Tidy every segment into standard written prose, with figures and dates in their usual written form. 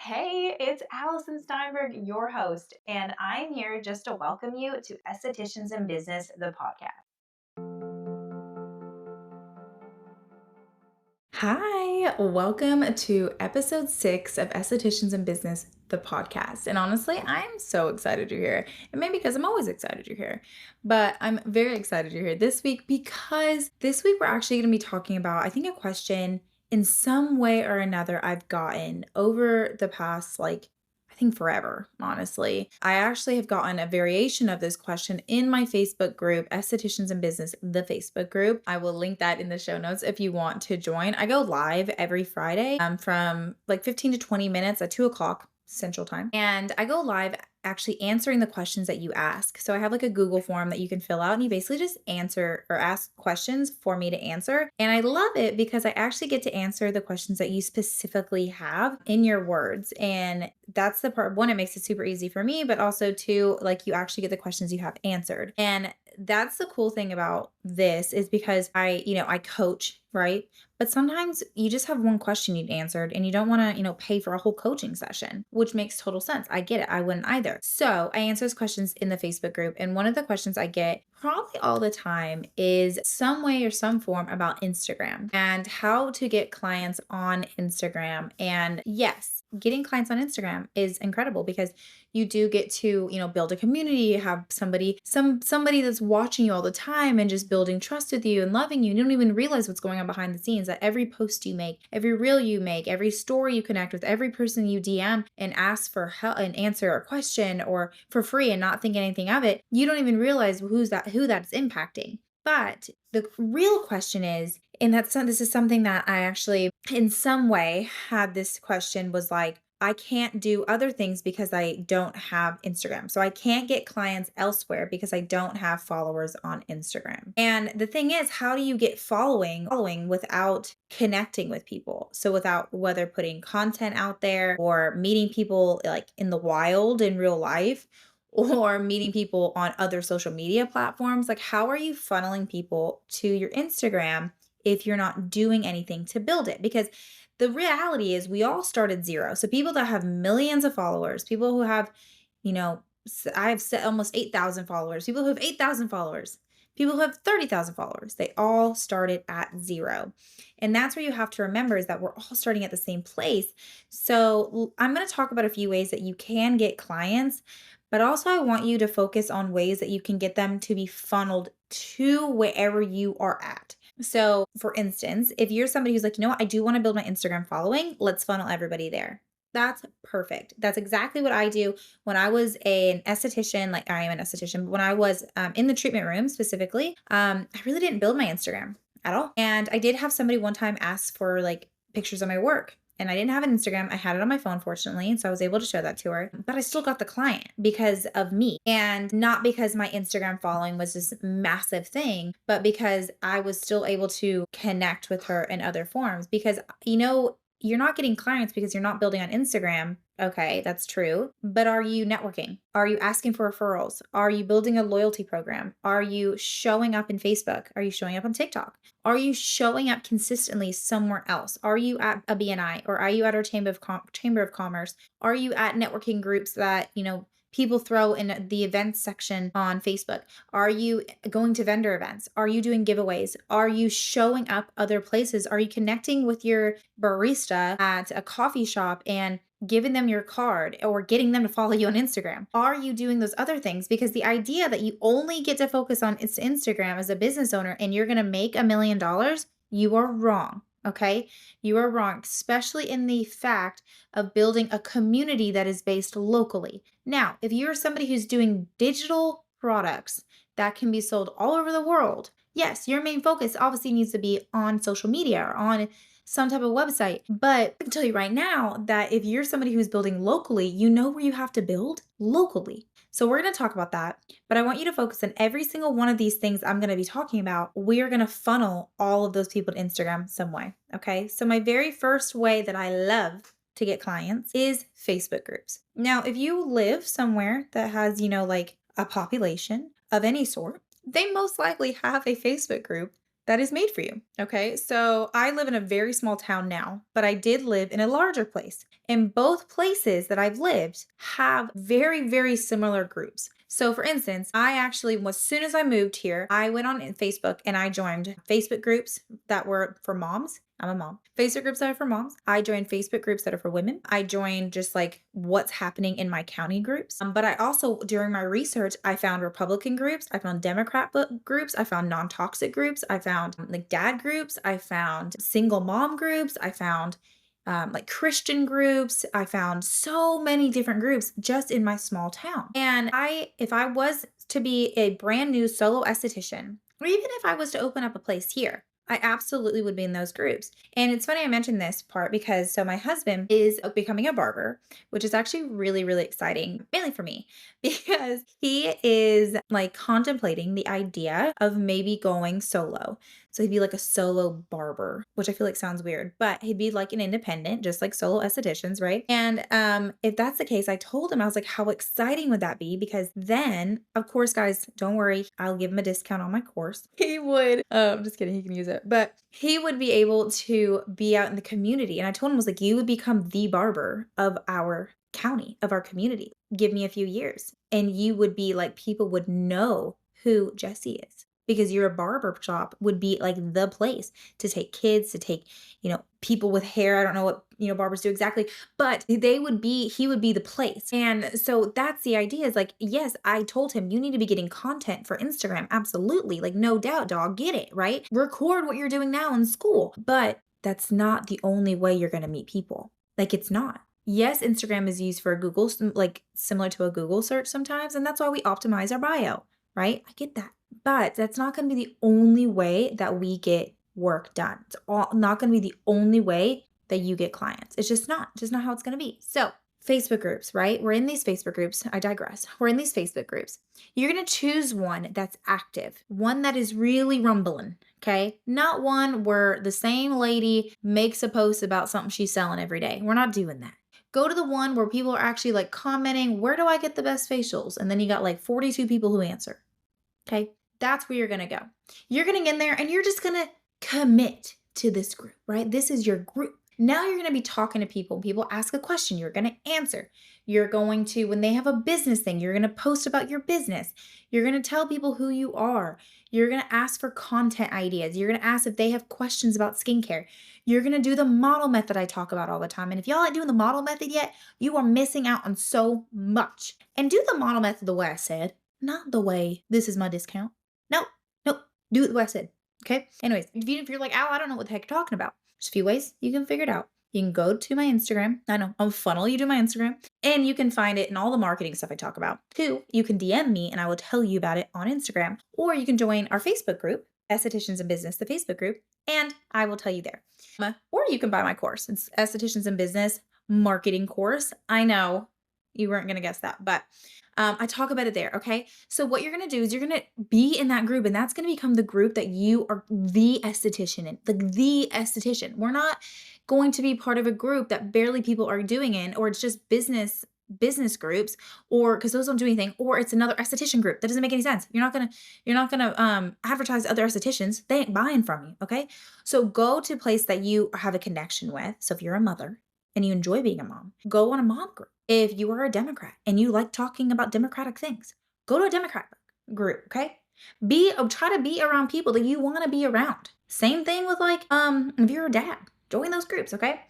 Hey, it's Allison Steinberg, your host, and I'm here just to welcome you to Estheticians in Business, the podcast. Hi, welcome to episode 6 of Estheticians in Business, the podcast. And honestly, I'm so excited you're here. And maybe because I'm always excited you're here, but I'm very excited you're here this week because this week we're actually going to be talking about, I think, a question in some way or another I've gotten over the past, I think forever, honestly. I actually have gotten a variation of this question in my Facebook group, Estheticians in Business, the Facebook group. I will link that in the show notes if you want to join. I go live every Friday from like 15 to 20 minutes at 2 o'clock Central Time. And I go live actually answering the questions that you ask. So I have like a Google form that you can fill out and you basically just answer or ask questions for me to answer. And I love it because I actually get to answer the questions that you specifically have in your words. And that's the part one, it makes it super easy for me, but also two, like you actually get the questions you have answered. And that's the cool thing about this is because I coach, right? But sometimes you just have one question you'd answered and you don't want to, pay for a whole coaching session, which makes total sense. I get it. I wouldn't either. So I answer those questions in the Facebook group. And one of the questions I get probably all the time is some way or some form about Instagram and how to get clients on Instagram. And yes, getting clients on Instagram is incredible because you do get to, build a community, have somebody that's watching you all the time and just building trust with you and loving you. You don't even realize what's going on behind the scenes, that every post you make, every reel you make, every story you connect with, every person you DM and ask for help and answer a question or for free and not think anything of it, you don't even realize who that's impacting. But the real question is, and this is something that I actually in some way had this question was like, I can't do other things because I don't have Instagram. So I can't get clients elsewhere because I don't have followers on Instagram. And the thing is, how do you get following without connecting with people? So without whether putting content out there or meeting people like in the wild in real life or meeting people on other social media platforms, like how are you funneling people to your Instagram if you're not doing anything to build it? Because the reality is we all start at zero. So people that have millions of followers, people who have, I have set almost 8,000 followers, people who have 8,000 followers, people who have 30,000 followers, they all started at zero. And that's where you have to remember is that we're all starting at the same place. So I'm going to talk about a few ways that you can get clients, but also I want you to focus on ways that you can get them to be funneled to wherever you are at. So, for instance, if you're somebody who's like, you know what, I do want to build my Instagram following, let's funnel everybody there. That's perfect. That's exactly what I do when I was an esthetician. Like I am an esthetician, but when I was in the treatment room specifically, I really didn't build my Instagram at all. And I did have somebody one time ask for like pictures of my work. And I didn't have an Instagram. I had it on my phone, fortunately. And so I was able to show that to her. But I still got the client because of me. And not because my Instagram following was this massive thing, but because I was still able to connect with her in other forms. Because, you're not getting clients because you're not building on Instagram. Okay, that's true. But are you networking? Are you asking for referrals? Are you building a loyalty program? Are you showing up in Facebook? Are you showing up on TikTok? Are you showing up consistently somewhere else? Are you at a BNI or are you at our Chamber of Commerce? Are you at networking groups that, people throw in the events section on Facebook? Are you going to vendor events? Are you doing giveaways? Are you showing up other places? Are you connecting with your barista at a coffee shop and giving them your card or getting them to follow you on Instagram? Are you doing those other things? Because the idea that you only get to focus on Instagram as a business owner and you're going to make $1 million, you are wrong. Okay. You are wrong, especially in the fact of building a community that is based locally. Now, if you're somebody who's doing digital products that can be sold all over the world, yes, your main focus obviously needs to be on social media or on some type of website. But I can tell you right now that if you're somebody who's building locally, you know where you have to build locally. So we're going to talk about that, but I want you to focus on every single one of these things I'm going to be talking about. We are going to funnel all of those people to Instagram some way. Okay. So my very first way that I love to get clients is Facebook groups. Now, if you live somewhere that has, like a population of any sort, they most likely have a Facebook group that is made for you. Okay. So I live in a very small town now, but I did live in a larger place. And both places that I've lived have very, very similar groups. So for instance, I actually, as soon as I moved here, I went on Facebook and I joined Facebook groups that were for moms. I'm a mom. Facebook groups that are for moms. I joined Facebook groups that are for women. I joined just like what's happening in my county groups. But I also, during my research, I found Republican groups. I found Democrat groups. I found non-toxic groups. I found like dad groups. I found single mom groups. I found like Christian groups. I found so many different groups just in my small town. And if I was to be a brand new solo esthetician, or even if I was to open up a place here, I absolutely would be in those groups. And it's funny I mentioned this part because so my husband is becoming a barber, which is actually really, really exciting, mainly for me, because he is like contemplating the idea of maybe going solo. So he'd be like a solo barber, which I feel like sounds weird, but he'd be like an independent, just like solo estheticians, right? And if that's the case, I told him, I was like, how exciting would that be? Because then, of course, guys, don't worry, I'll give him a discount on my course. He would, I'm just kidding, he can use it, but he would be able to be out in the community. And I told him, I was like, you would become the barber of our county, of our community. Give me a few years. And you would be like, people would know who Jesse is because your barber shop would be like the place to take kids, to take, people with hair. I don't know what, barbers do exactly, but he would be the place. And so that's the idea is like, yes, I told him you need to be getting content for Instagram. Absolutely. Like, no doubt, dog, get it, right? Record what you're doing now in school, but that's not the only way you're going to meet people. Like, it's not. Yes, Instagram is used for Google, like similar to a Google search sometimes. And that's why we optimize our bio, right? I get that. But that's not going to be the only way that we get work done. It's not going to be the only way that you get clients. It's just not how it's going to be. So Facebook groups, right? We're in these Facebook groups. I digress. We're in these Facebook groups. You're going to choose one that's active, one that is really rumbling. Okay. Not one where the same lady makes a post about something she's selling every day. We're not doing that. Go to the one where people are actually like commenting, where do I get the best facials? And then you got like 42 people who answer. Okay. That's where you're going to go. You're going to get in there and you're just going to commit to this group, right? This is your group. Now you're going to be talking to people. People ask a question. You're going to answer. You're going to, when they have a business thing, you're going to post about your business. You're going to tell people who you are. You're going to ask for content ideas. You're going to ask if they have questions about skincare. You're going to do the model method I talk about all the time. And if y'all aren't doing the model method yet, you are missing out on so much. And do the model method the way I said, not the way this is my discount. Nope. Do it the way I said. Okay. Anyways, if you're like, Al, I don't know what the heck you're talking about. There's a few ways you can figure it out. You can go to my Instagram. I know, I'll funnel you to my Instagram and you can find it in all the marketing stuff I talk about. 2, you can DM me and I will tell you about it on Instagram. Or you can join our Facebook group, Estheticians in Business, the Facebook group, and I will tell you there. Or you can buy my course. It's Estheticians in Business marketing course. I know you weren't going to guess that, but I talk about it there. Okay. So what you're going to do is you're going to be in that group and that's going to become the group that you are the esthetician in, like the esthetician. We're not going to be part of a group that barely people are doing in, or it's just business groups, or because those don't do anything, or it's another esthetician group. That doesn't make any sense. You're not gonna advertise other estheticians. They ain't buying from you. Okay. So go to a place that you have a connection with. So if you're a mother and you enjoy being a mom, go on a mom group. If you are a Democrat and you like talking about Democratic things, go to a Democrat group, okay? Try to be around people that you want to be around. Same thing with like, if you're a dad, join those groups, okay?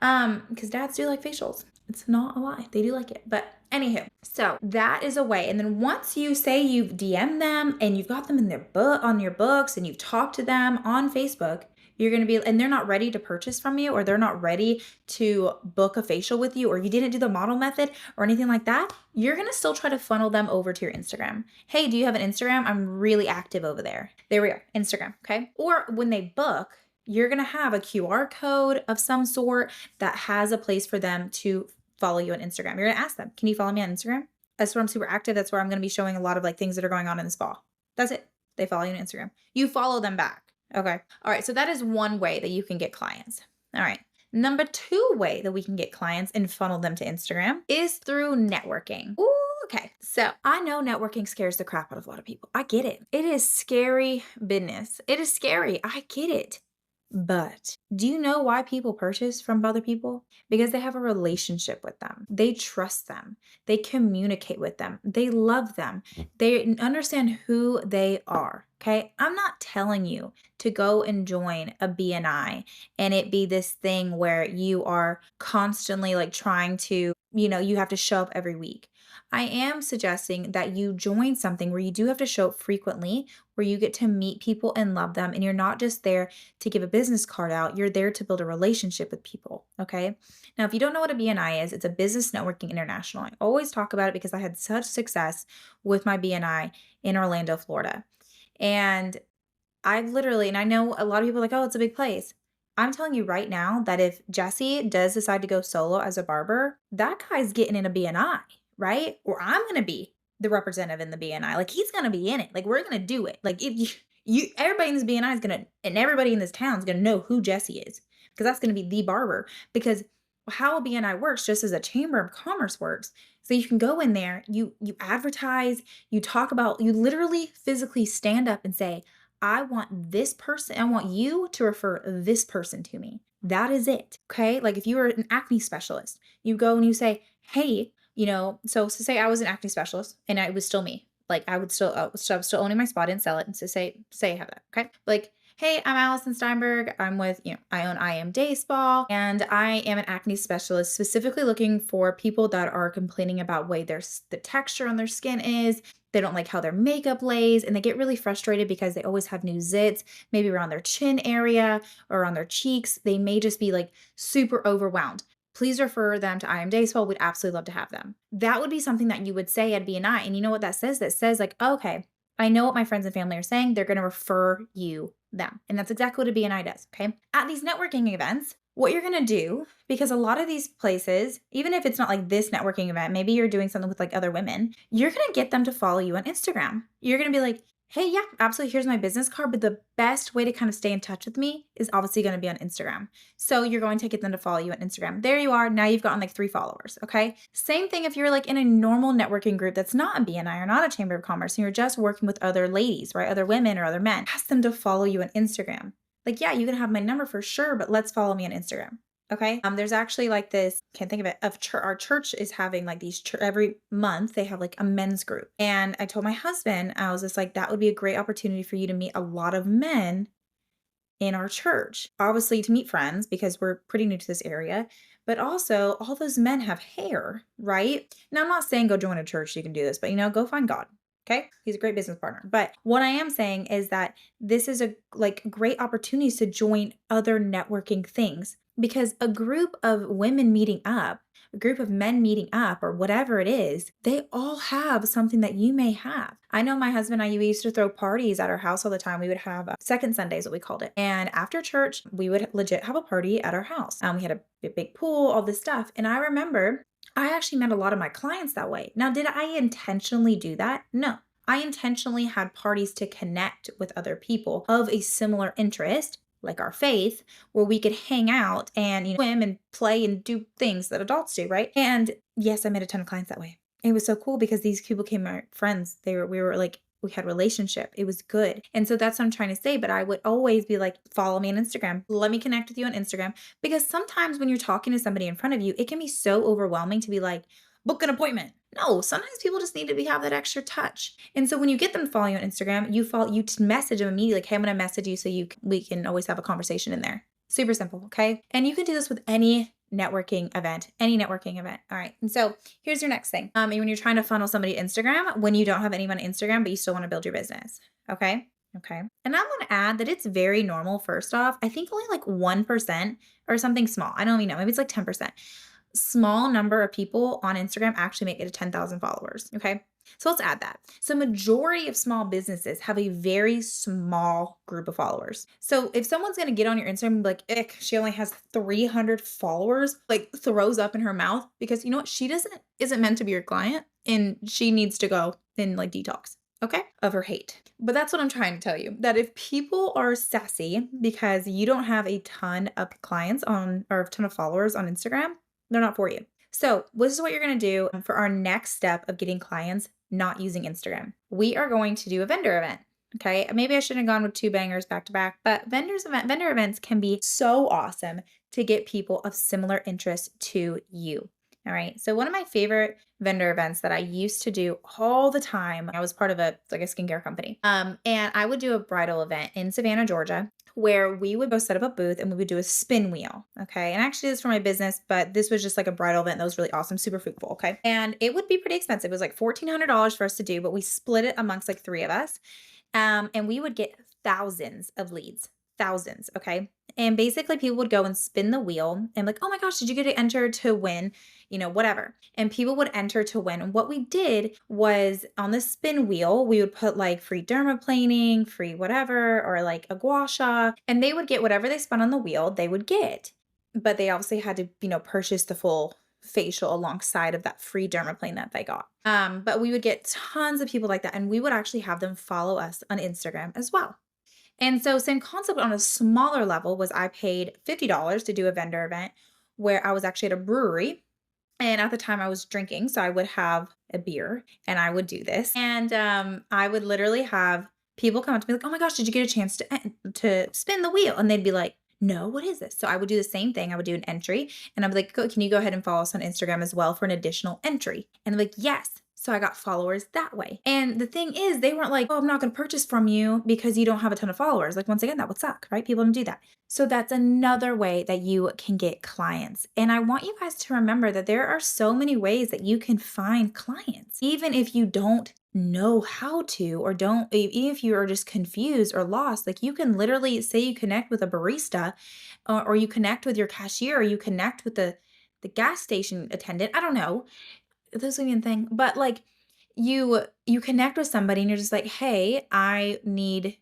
Because dads do like facials. It's not a lie. They do like it. But anywho, so that is a way. And then once you say you've DM'd them and you've got them in their on your books and you've talked to them on Facebook, you're going to be, and they're not ready to purchase from you, or they're not ready to book a facial with you, or you didn't do the model method or anything like that, you're going to still try to funnel them over to your Instagram. Hey, do you have an Instagram? I'm really active over there. There we are, Instagram, okay? Or when they book, you're going to have a QR code of some sort that has a place for them to follow you on Instagram. You're going to ask them, can you follow me on Instagram? That's where I'm super active. That's where I'm going to be showing a lot of like things that are going on in this fall. That's it. They follow you on Instagram. You follow them back. Okay. All right. So that is one way that you can get clients. All right. Number 2 way that we can get clients and funnel them to Instagram is through networking. Ooh, Okay, so I know networking scares the crap out of a lot of people. I get it. It is scary business. It is scary. I get it. But do you know why people purchase from other people? Because they have a relationship with them. They trust them. They communicate with them. They love them. They understand who they are. Okay. I'm not telling you to go and join a BNI and it be this thing where you are constantly like trying to, you have to show up every week. I am suggesting that you join something where you do have to show up frequently, where you get to meet people and love them, and you're not just there to give a business card out, you're there to build a relationship with people. Okay. Now, if you don't know what a BNI is, it's a Business Networking International. I always talk about it because I had such success with my BNI in Orlando, Florida. And I've literally, and I know a lot of people are like, oh, it's a big place. I'm telling you right now that if Jesse does decide to go solo as a barber, that guy's getting in a BNI, right? Or I'm going to be the representative in the BNI. Like he's going to be in it. Like we're going to do it. Like if everybody in this BNI is going to, and everybody in this town is going to know who Jesse is because that's going to be the barber. Because how a BNI works, just as a chamber of commerce works, so you can go in there, you advertise, you talk about, you literally physically stand up and say, I want this person, I want you to refer this person to me. That is it. Okay. Like if you were an acne specialist, you go and you say, hey, so to say I was an acne specialist and it was still me. Like I would still, so I was still owning my spot and sell it. And so say I have that. Okay. Like, hey, I'm Allison Steinberg. I'm with, I own I Am Day Spa and I am an acne specialist specifically looking for people that are complaining about way the texture on their skin is. They don't like how their makeup lays and they get really frustrated because they always have new zits, maybe around their chin area or on their cheeks. They may just be like super overwhelmed. Please refer them to I Am Day Spa. We'd absolutely love to have them. That would be something that you would say at BNI. And you know what that says? That says like, okay, I know what my friends and family are saying. They're going to refer you them. And that's exactly what a BNI does. Okay. At these networking events, what you're going to do, because a lot of these places, even if it's not like this networking event, maybe you're doing something with like other women, you're going to get them to follow you on Instagram. You're going to be like, hey, yeah, absolutely. Here's my business card. But the best way to kind of stay in touch with me is obviously going to be on Instagram. So you're going to get them to follow you on Instagram. There you are. Now you've gotten like 3 followers. Okay. Same thing if you're like in a normal networking group that's not a BNI or not a chamber of commerce and you're just working with other ladies, right? Other women or other men. Ask them to follow you on Instagram. Like, yeah, you can have my number for sure, but let's follow me on Instagram. Okay. There's actually like this, can't think of it, our church is having like these, every month they have like a men's group. And I told my husband, I was just like, that would be a great opportunity for you to meet a lot of men in our church. Obviously to meet friends because we're pretty new to this area, but also all those men have hair, right? Now I'm not saying go join a church, you can do this, but go find God. Okay. He's a great business partner. But what I am saying is that this is a like great opportunities to join other networking things because a group of women meeting up, a group of men meeting up, or whatever it is, they all have something that you may have. I know my husband and I, we used to throw parties at our house all the time. We would have second Sundays, what we called it. And after church, we would legit have a party at our house. We had a big pool, all this stuff. And I remember I actually met a lot of my clients that way. Now, did I intentionally do that? No. I intentionally had parties to connect with other people of a similar interest, like our faith, where we could hang out and swim and play and do things that adults do, right? And yes, I met a ton of clients that way. It was so cool because these people became my friends. We had a relationship. It was good. And so that's what I'm trying to say. But I would always be like, follow me on Instagram. Let me connect with you on Instagram. Because sometimes when you're talking to somebody in front of you, it can be so overwhelming to be like, book an appointment. No, sometimes people just need to have that extra touch. And so when you get them to follow you on Instagram, you message them immediately, like, hey, I'm going to message you so we can always have a conversation in there. Super simple. Okay. And you can do this with any networking event. All right. And so here's your next thing. When you're trying to funnel somebody to Instagram, when you don't have anyone on Instagram, but you still want to build your business. Okay. Okay. And I'm going to add that it's very normal. First off, I think only like 1% or something small. I don't even know. Maybe it's like 10%. Small number of people on Instagram actually make it to 10,000 followers. Okay. So let's add that. So majority of small businesses have a very small group of followers. So if someone's going to get on your Instagram and be like, ick, she only has 300 followers, like throws up in her mouth because you know what? She isn't meant to be your client and she needs to go and like detox. Okay. Of her hate. But that's what I'm trying to tell you, that if people are sassy because you don't have a ton of clients or a ton of followers on Instagram, they're not for you. So this is what you're going to do for our next step of getting clients not using Instagram. We are going to do a vendor event. Okay. Maybe I shouldn't have gone with 2 bangers back to back, but vendor events can be so awesome to get people of similar interest to you. All right. So one of my favorite vendor events that I used to do all the time, I was part of a skincare company. And I would do a bridal event in Savannah, Georgia, where we would go set up a booth and we would do a spin wheel. Okay. And actually, this is for my business, but this was just like a bridal event that was really awesome, super fruitful. Okay. And it would be pretty expensive. It was like $1,400 for us to do, but we split it amongst like 3 of us. And we would get thousands of leads, thousands. Okay. And basically, people would go and spin the wheel and like, oh my gosh, did you get to enter to win? Whatever. And people would enter to win. And what we did was on the spin wheel, we would put like free dermaplaning, free whatever, or like a gua sha, and they would get whatever they spun on the wheel, they would get. But they obviously had to, purchase the full facial alongside of that free dermaplane that they got. But we would get tons of people like that. And we would actually have them follow us on Instagram as well. And so same concept on a smaller level was I paid $50 to do a vendor event where I was actually at a brewery. And at the time I was drinking, so I would have a beer and I would do this. And I would literally have people come up to me like, "Oh my gosh, did you get a chance to spin the wheel?" And they'd be like, "No, what is this?" So I would do the same thing. I would do an entry and I'd be like, "Can you go ahead and follow us on Instagram as well for an additional entry?" And they're like, "Yes." So I got followers that way. And the thing is, they weren't like, "Oh, I'm not going to purchase from you because you don't have a ton of followers." Like, once again, that would suck, right? People don't do that. So that's another way that you can get clients. And I want you guys to remember that there are so many ways that you can find clients, even if you don't know how to, or don't, even if you are just confused or lost. Like, you can literally say you connect with a barista, or you connect with your cashier, or you connect with the gas station attendant. I don't know, this would be a thing, but like you connect with somebody and you're just like, "Hey, I need,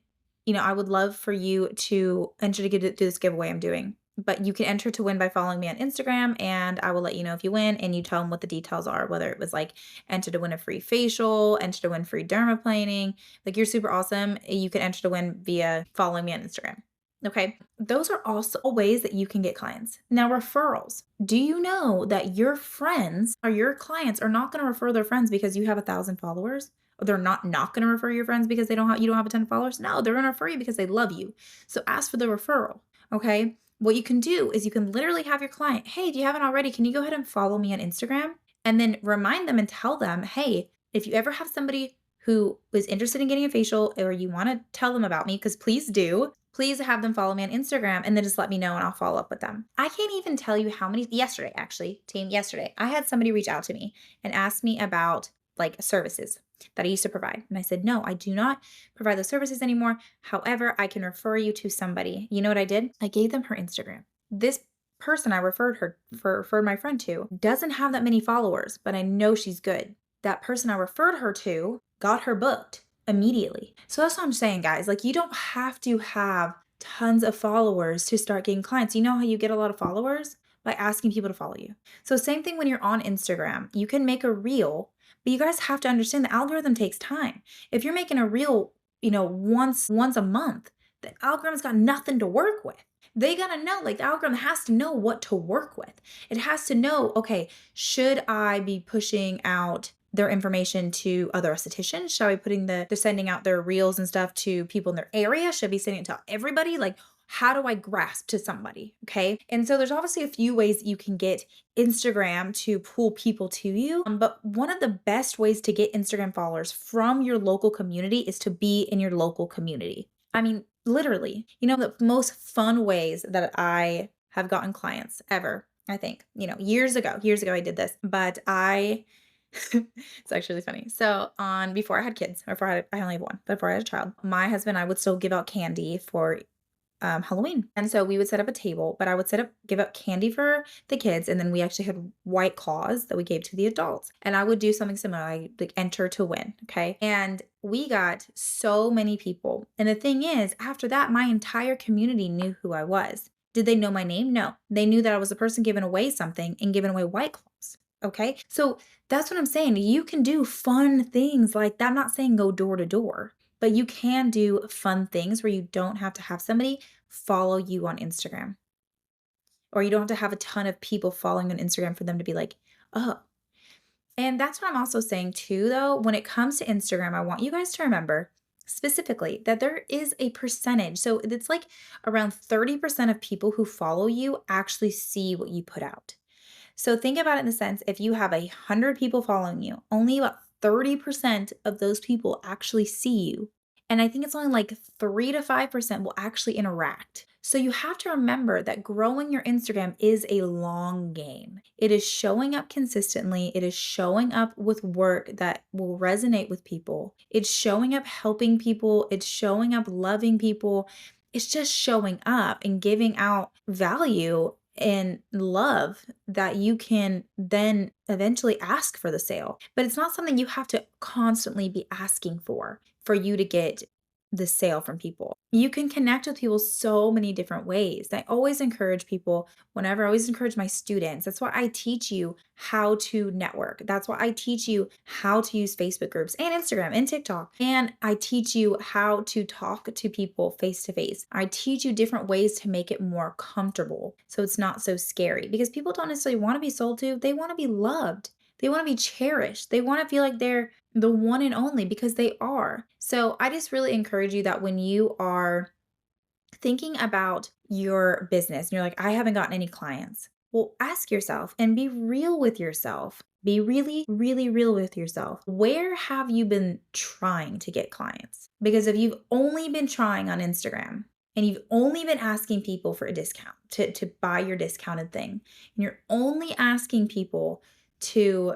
I would love for you to enter to do this giveaway I'm doing. But you can enter to win by following me on Instagram, and I will let you know if you win." And you tell them what the details are, whether it was like enter to win a free facial, enter to win free dermaplaning. Like, you're super awesome. You can enter to win via following me on Instagram. Okay. Those are also ways that you can get clients. Now, referrals. Do you know that your friends or your clients are not going to refer their friends because you have 1,000 followers? Or they're not going to refer your friends because you don't have a ton of followers? No, they're going to refer you because they love you. So ask for the referral. Okay. What you can do is you can literally have your client, "Hey, if you haven't already, can you go ahead and follow me on Instagram?" And then remind them and tell them, "Hey, if you ever have somebody who is interested in getting a facial, or you want to tell them about me, because please do, please have them follow me on Instagram, and then just let me know and I'll follow up with them." I can't even tell you how many, yesterday, actually, team, yesterday, I had somebody reach out to me and ask me about like services that I used to provide. And I said, "No, I do not provide those services anymore. However, I can refer you to somebody." You know what I did? I gave them her Instagram. This person I referred my friend to doesn't have that many followers, but I know she's good. That person I referred her to got her booked immediately. So that's what I'm saying, guys. Like, you don't have to have tons of followers to start getting clients. You know how you get a lot of followers? By asking people to follow you. So same thing when you're on Instagram. You can make a reel, but you guys have to understand the algorithm takes time. If you're making a reel, once a month, the algorithm's got nothing to work with. They gotta know, like, the algorithm has to know what to work with. It has to know, okay, should I be pushing out their information to other estheticians? Should I be they're sending out their reels and stuff to people in their area? Should I be sending it to everybody? Like, how do I grasp to somebody? Okay. And so there's obviously a few ways that you can get Instagram to pull people to you. But one of the best ways to get Instagram followers from your local community is to be in your local community. I mean, literally, the most fun ways that I have gotten clients ever, I think, years ago I did this, but it's actually really funny. So before I had kids, or I only have one, but before I had a child, my husband and I would still give out candy for Halloween. And so we would set up a table, but I would give out candy for the kids. And then we actually had White Claws that we gave to the adults. And I would do something similar, like enter to win. Okay. And we got so many people. And the thing is, after that, my entire community knew who I was. Did they know my name? No. They knew that I was the person giving away something and giving away White Claws. Okay. So that's what I'm saying. You can do fun things like that. I'm not saying go door to door, but you can do fun things where you don't have to have somebody follow you on Instagram, or you don't have to have a ton of people following on Instagram for them to be like, up. And that's what I'm also saying too, though. When it comes to Instagram, I want you guys to remember specifically that there is a percentage. So it's like around 30% of people who follow you actually see what you put out. So think about it in the sense if you have 100 people following you, only about 30% of those people actually see you. And I think it's only like 3 to 5% will actually interact. So you have to remember that growing your Instagram is a long game. It is showing up consistently, it is showing up with work that will resonate with people. It's showing up helping people, it's showing up loving people. It's just showing up and giving out value and love that you can then eventually ask for the sale. But it's not something you have to constantly be asking for you to get the sale from people. You can connect with people so many different ways. I always encourage people, whenever I always encourage my students, that's why I teach you how to network. That's why I teach you how to use Facebook groups and Instagram and TikTok. And I teach you how to talk to people face to face. I teach you different ways to make it more comfortable so it's not so scary because people don't necessarily want to be sold to, they want to be loved. They want to be cherished. They want to feel like they're the one and only because they are. So I just really encourage you that when you are thinking about your business and you're like, I haven't gotten any clients. Well, ask yourself and be real with yourself. Be really, really real with yourself. Where have you been trying to get clients? Because if you've only been trying on Instagram and you've only been asking people for a discount to buy your discounted thing, and you're only asking people to,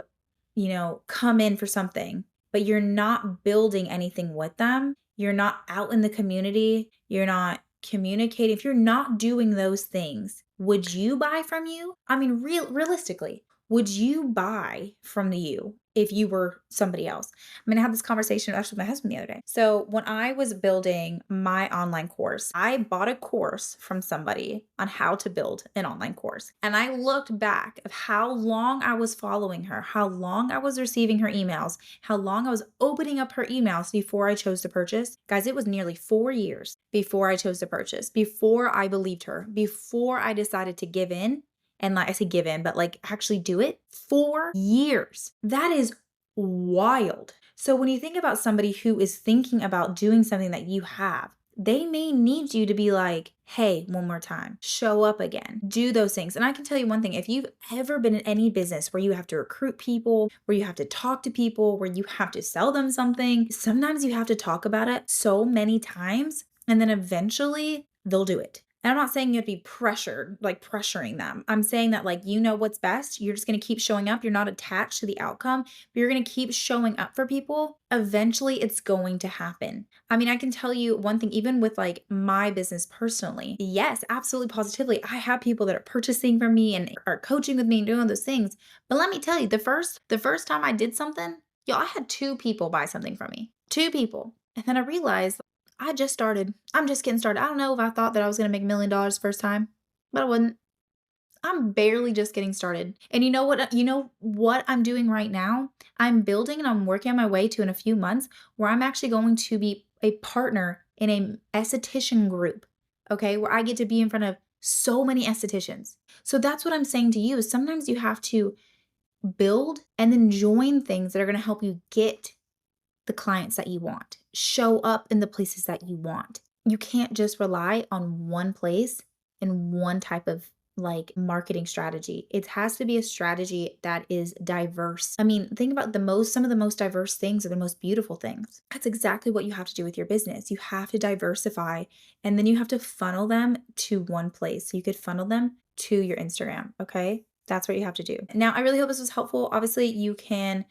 come in for something, but you're not building anything with them, you're not out in the community, you're not communicating, if you're not doing those things, would you buy from you? I mean, realistically, would you buy from you if you were somebody else? I mean, I had this conversation actually with my husband the other day. So when I was building my online course, I bought a course from somebody on how to build an online course. And I looked back of how long I was following her, how long I was receiving her emails, how long I was opening up her emails before I chose to purchase. Guys, it was nearly 4 years before I chose to purchase, before I believed her, before I decided to give in. And like I say, give in, but like actually do it. 4 years. That is wild. So when you think about somebody who is thinking about doing something that you have, they may need you to be like, hey, one more time, show up again, do those things. And I can tell you one thing, if you've ever been in any business where you have to recruit people, where you have to talk to people, where you have to sell them something, sometimes you have to talk about it so many times, and then eventually they'll do it. And I'm not saying you have to be pressured, like pressuring them. I'm saying that, like, you know what's best. You're just going to keep showing up. You're not attached to the outcome, but you're going to keep showing up for people. Eventually, it's going to happen. I mean, I can tell you one thing, even with like my business personally. Yes, absolutely, positively. I have people that are purchasing from me and are coaching with me and doing those things. But let me tell you, the first time I did something, y'all, I had 2 people buy something from me. 2 people. And then I realized I just started. I'm just getting started. I don't know if I thought that I was going to make $1 million first time, but I wouldn't. I'm barely just getting started. And you know what? You know what I'm doing right now? I'm building and I'm working on my way to in a few months where I'm actually going to be a partner in a esthetician group. Okay, where I get to be in front of so many estheticians. So that's what I'm saying to you is sometimes you have to build and then join things that are going to help you get the clients that you want, show up in the places that you want. You can't just rely on one place and one type of like marketing strategy. It has to be a strategy that is diverse. I mean, think about some of the most diverse things are the most beautiful things. That's exactly what you have to do with your business. You have to diversify and then you have to funnel them to one place. So you could funnel them to your Instagram. Okay. That's what you have to do. Now, I really hope this was helpful. Obviously, you can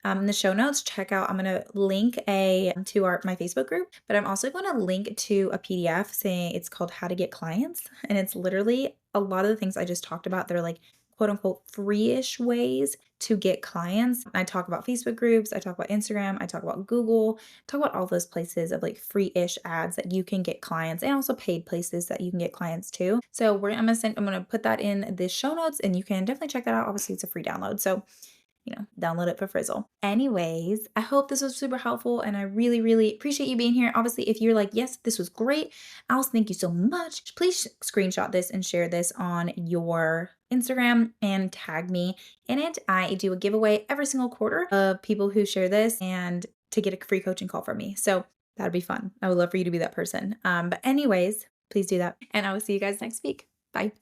in the show notes, check out, I'm going to link to my Facebook group, but I'm also going to link to a PDF saying it's called How to Get Clients. And it's literally a lot of the things I just talked about. They're like quote unquote free-ish ways to get clients. I talk about Facebook groups. I talk about Instagram. I talk about Google, talk about all those places of like free-ish ads that you can get clients and also paid places that you can get clients too. So I'm going to put that in the show notes and you can definitely check that out. Obviously it's a free download. So download it for frizzle. Anyways, I hope this was super helpful and I really, really appreciate you being here. Obviously, if you're like, yes, this was great, Alice, thank you so much. Please screenshot this and share this on your Instagram and tag me in it. I do a giveaway every single quarter of people who share this and to get a free coaching call from me. So that'd be fun. I would love for you to be that person. But anyways, please do that. And I will see you guys next week. Bye.